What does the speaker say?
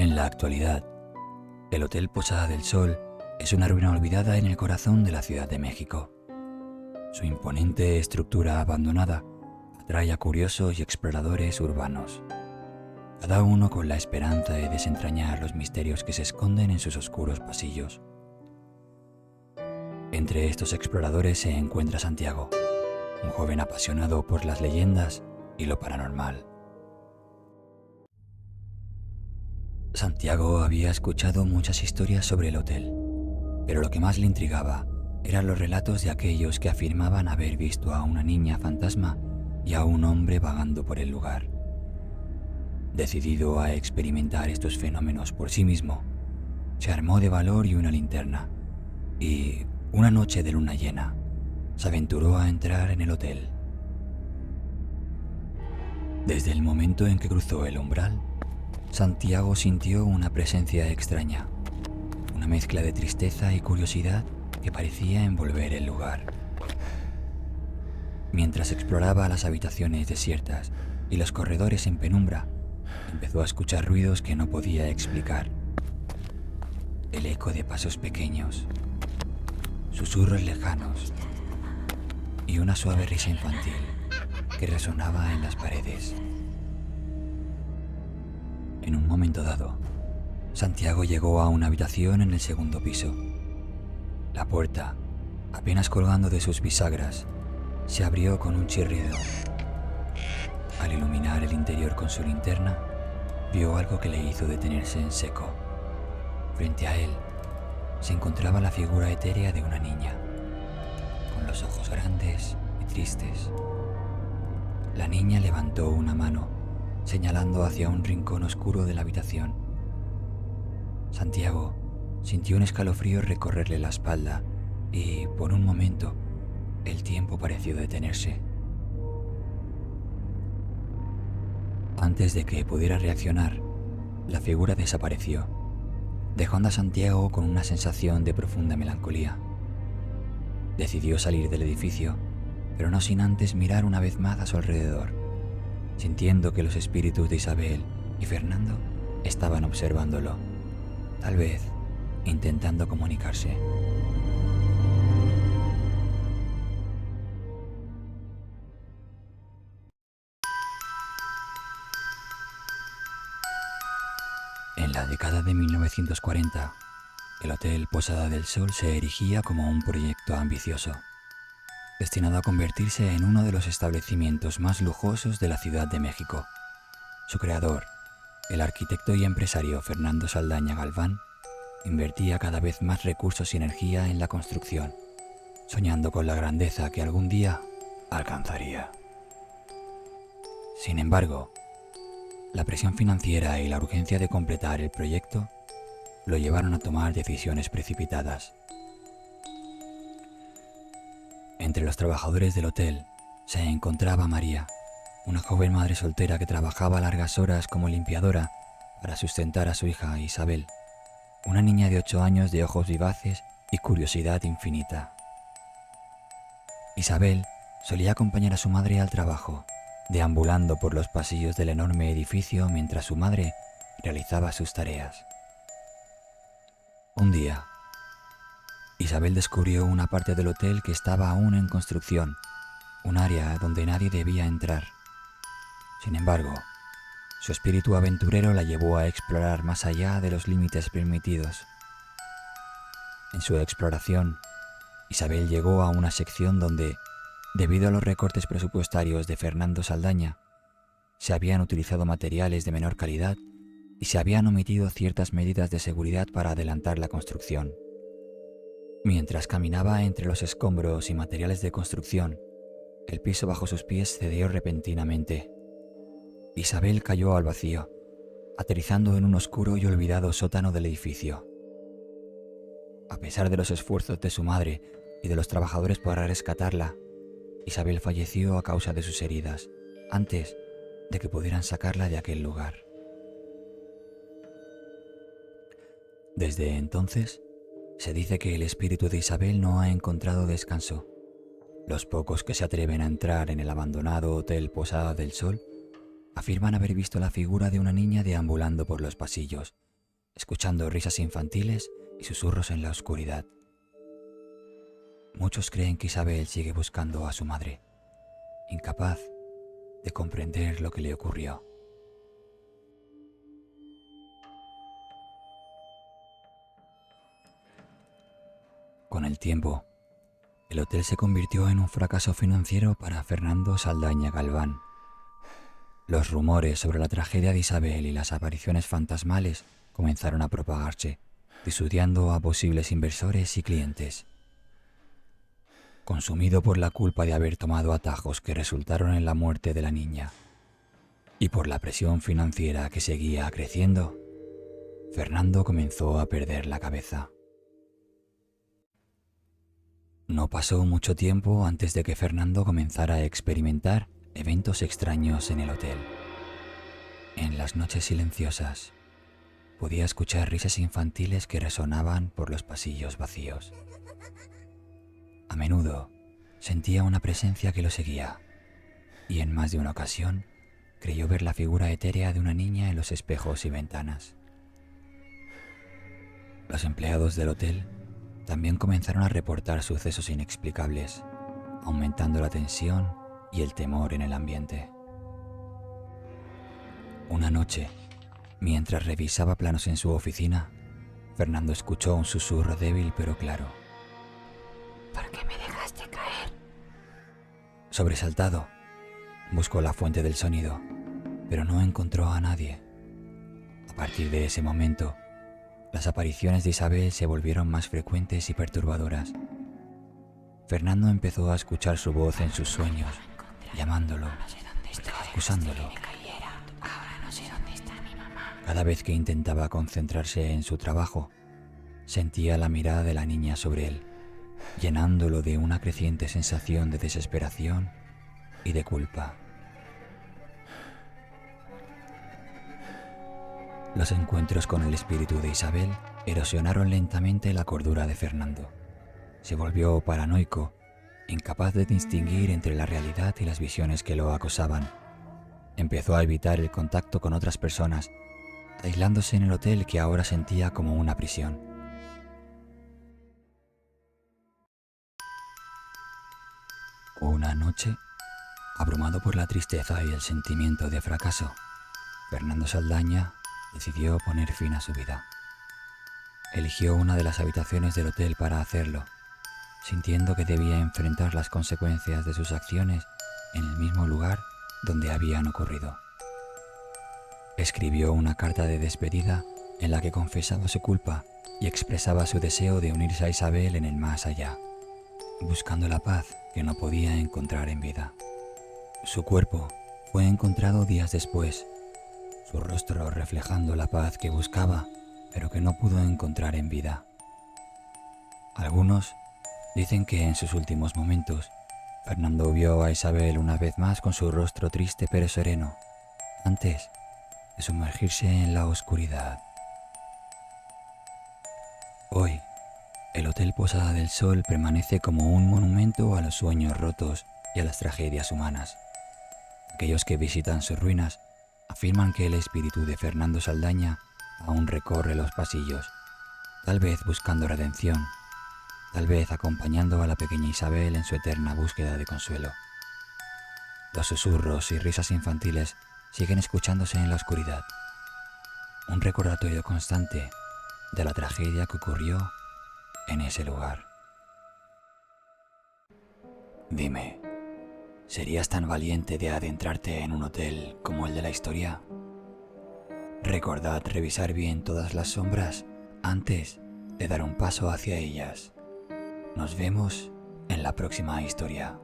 En la actualidad, el Hotel Posada del Sol es una ruina olvidada en el corazón de la Ciudad de México. Su imponente estructura abandonada atrae a curiosos y exploradores urbanos, cada uno con la esperanza de desentrañar los misterios que se esconden en sus oscuros pasillos. Entre estos exploradores se encuentra Santiago, un joven apasionado por las leyendas y lo paranormal. Santiago había escuchado muchas historias sobre el hotel, pero lo que más le intrigaba eran los relatos de aquellos que afirmaban haber visto a una niña fantasma y a un hombre vagando por el lugar. Decidido a experimentar estos fenómenos por sí mismo, se armó de valor y una linterna, y, una noche de luna llena, se aventuró a entrar en el hotel. Desde el momento en que cruzó el umbral, Santiago sintió una presencia extraña, una mezcla de tristeza y curiosidad que parecía envolver el lugar. Mientras exploraba las habitaciones desiertas y los corredores en penumbra, empezó a escuchar ruidos que no podía explicar. El eco de pasos pequeños, susurros lejanos y una suave risa infantil que resonaba en las paredes. En un momento dado, Santiago llegó a una habitación en el segundo piso. La puerta, apenas colgando de sus bisagras, se abrió con un chirrido. Al iluminar el interior con su linterna, vio algo que le hizo detenerse en seco. Frente a él se encontraba la figura etérea de una niña, con los ojos grandes y tristes. La niña levantó una mano, señalando hacia un rincón oscuro de la habitación. Santiago sintió un escalofrío recorrerle la espalda y, por un momento, el tiempo pareció detenerse. Antes de que pudiera reaccionar, la figura desapareció, dejando a Santiago con una sensación de profunda melancolía. Decidió salir del edificio, pero no sin antes mirar una vez más a su alrededor, sintiendo que los espíritus de Isabel y Fernando estaban observándolo, tal vez intentando comunicarse. En la década de 1940, el Hotel Posada del Sol se erigía como un proyecto ambicioso, destinado a convertirse en uno de los establecimientos más lujosos de la Ciudad de México. Su creador, el arquitecto y empresario Fernando Saldaña Galván, invertía cada vez más recursos y energía en la construcción, soñando con la grandeza que algún día alcanzaría. Sin embargo, la presión financiera y la urgencia de completar el proyecto lo llevaron a tomar decisiones precipitadas. Entre los trabajadores del hotel se encontraba María, una joven madre soltera que trabajaba largas horas como limpiadora para sustentar a su hija Isabel, una niña de 8 años de ojos vivaces y curiosidad infinita. Isabel solía acompañar a su madre al trabajo, deambulando por los pasillos del enorme edificio mientras su madre realizaba sus tareas. Un día, Isabel descubrió una parte del hotel que estaba aún en construcción, un área donde nadie debía entrar. Sin embargo, su espíritu aventurero la llevó a explorar más allá de los límites permitidos. En su exploración, Isabel llegó a una sección donde, debido a los recortes presupuestarios de Fernando Saldaña, se habían utilizado materiales de menor calidad y se habían omitido ciertas medidas de seguridad para adelantar la construcción. Mientras caminaba entre los escombros y materiales de construcción, el piso bajo sus pies cedió repentinamente. Isabel cayó al vacío, aterrizando en un oscuro y olvidado sótano del edificio. A pesar de los esfuerzos de su madre y de los trabajadores para rescatarla, Isabel falleció a causa de sus heridas, antes de que pudieran sacarla de aquel lugar. Desde entonces, se dice que el espíritu de Isabel no ha encontrado descanso. Los pocos que se atreven a entrar en el abandonado Hotel Posada del Sol afirman haber visto la figura de una niña deambulando por los pasillos escuchando risas infantiles y susurros en la oscuridad. Muchos creen que Isabel sigue buscando a su madre, incapaz de comprender lo que le ocurrió. Con el tiempo, el hotel se convirtió en un fracaso financiero para Fernando Saldaña Galván. Los rumores sobre la tragedia de Isabel y las apariciones fantasmales comenzaron a propagarse, disuadiendo a posibles inversores y clientes. Consumido por la culpa de haber tomado atajos que resultaron en la muerte de la niña y por la presión financiera que seguía creciendo, Fernando comenzó a perder la cabeza. No pasó mucho tiempo antes de que Fernando comenzara a experimentar eventos extraños en el hotel. En las noches silenciosas, podía escuchar risas infantiles que resonaban por los pasillos vacíos. A menudo sentía una presencia que lo seguía, y en más de una ocasión creyó ver la figura etérea de una niña en los espejos y ventanas. Los empleados del hotel también comenzaron a reportar sucesos inexplicables, aumentando la tensión y el temor en el ambiente. Una noche, mientras revisaba planos en su oficina, Fernando escuchó un susurro débil pero claro. ¿Por qué me dejaste caer? Sobresaltado, buscó la fuente del sonido, pero no encontró a nadie. A partir de ese momento, las apariciones de Isabel se volvieron más frecuentes y perturbadoras. Fernando empezó a escuchar su voz en sus sueños, llamándolo, acusándolo. Cada vez que intentaba concentrarse en su trabajo, sentía la mirada de la niña sobre él, llenándolo de una creciente sensación de desesperación y de culpa. Los encuentros con el espíritu de Isabel erosionaron lentamente la cordura de Fernando. Se volvió paranoico, incapaz de distinguir entre la realidad y las visiones que lo acosaban. Empezó a evitar el contacto con otras personas, aislándose en el hotel que ahora sentía como una prisión. Una noche, abrumado por la tristeza y el sentimiento de fracaso, Fernando Saldaña decidió poner fin a su vida. Eligió una de las habitaciones del hotel para hacerlo, sintiendo que debía enfrentar las consecuencias de sus acciones en el mismo lugar donde habían ocurrido. Escribió una carta de despedida en la que confesaba su culpa y expresaba su deseo de unirse a Isabel en el más allá, buscando la paz que no podía encontrar en vida. Su cuerpo fue encontrado días después, su rostro reflejando la paz que buscaba, pero que no pudo encontrar en vida. Algunos dicen que en sus últimos momentos, Fernando vio a Isabel una vez más con su rostro triste pero sereno, antes de sumergirse en la oscuridad. Hoy, el Hotel Posada del Sol permanece como un monumento a los sueños rotos y a las tragedias humanas. Aquellos que visitan sus ruinas afirman que el espíritu de Fernando Saldaña aún recorre los pasillos, tal vez buscando redención, tal vez acompañando a la pequeña Isabel en su eterna búsqueda de consuelo. Los susurros y risas infantiles siguen escuchándose en la oscuridad, un recordatorio constante de la tragedia que ocurrió en ese lugar. Dime, ¿serías tan valiente de adentrarte en un hotel como el de la historia? Recordad revisar bien todas las sombras antes de dar un paso hacia ellas. Nos vemos en la próxima historia.